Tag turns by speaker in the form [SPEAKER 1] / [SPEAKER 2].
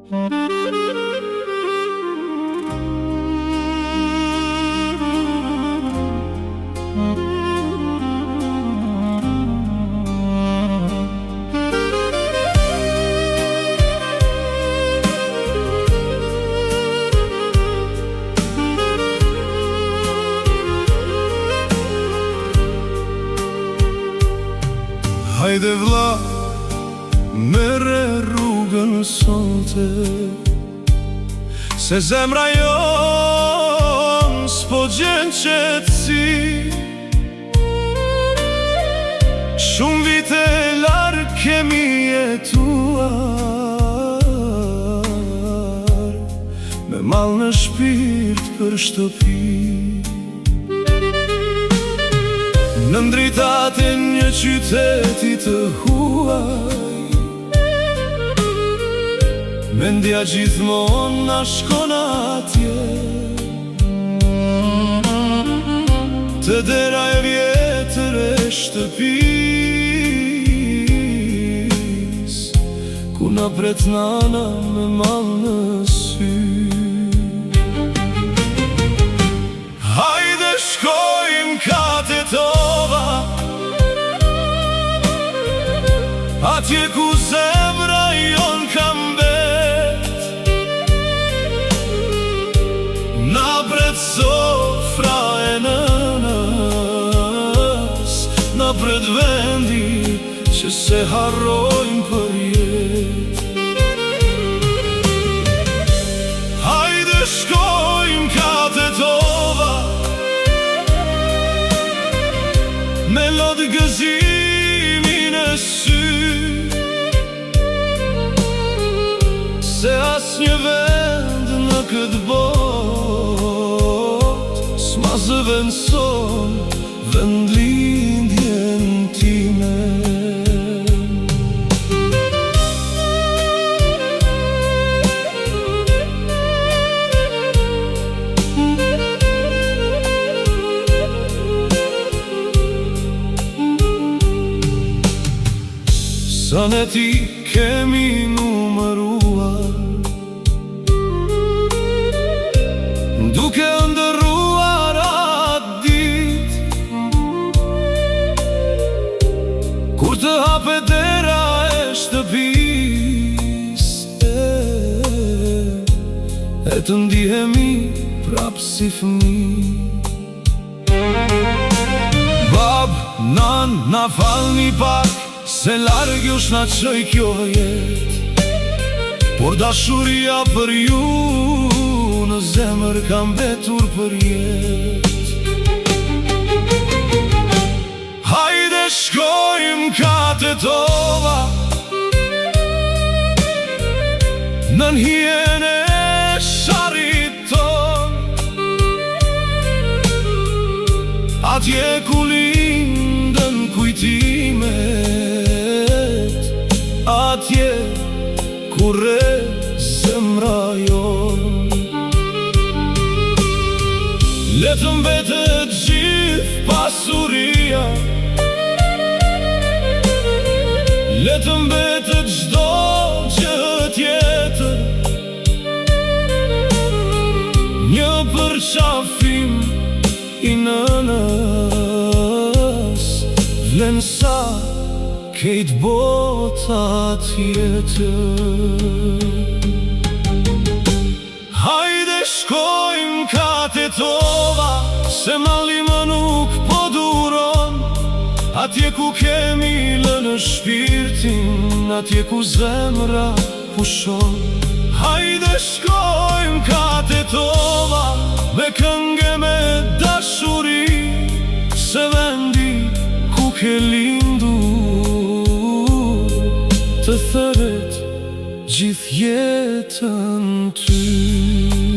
[SPEAKER 1] Hajde vlla, merre rrugën sonte, se zemra jon s'po gjen qetësi. Shumë vite larg kemi jetuar, me mall në shpirt për shtëpi. Në ndritat e një qyteti të huaj, mendja gjithmon na shkon atje, te dera e vjetër e shtëpis, ku na pret nana me mall në sy. Hajde shkojmë ka Tetova, atje ku zemra jon ka mbet, na pret sofra e nënës, na pret vendi që se harrojmë për jet. Hajde shkojmë ka Tetova, me lot gëzimin e sy, se as një vend në këtë bot s'ma zëvendëson vendlindjen time. Sa ne ti kemi numëruar, duke ndërruar atë dit, kur të hapet dera e shtëpis, e të ndihemi prap si fëmi. Bab, nan, na falni pak, se larg ju shna qoj kjo jet, por dashuria për ju në zemër kam betur për jet. Hajde shkojmë ka Tetova, nën hijen e sharit ton, atje ku lindën kujtimet, atje ku re zemra jon. Le të mbetet gjithë pasuria, le të mbetet çdo gjë tjetër, një përqafim i nënës, vlen sa kejt bota tjetër. Hajde shkojmë ka Tetova, se malli më nuk po duron, atje ku kemi lënë shpirtin, atje ku zemra pushon. Hajde shkojmë ka Tetova, me këngë me dashuri, se vendi ku ke lindur, të thëret gjithë jetën ty.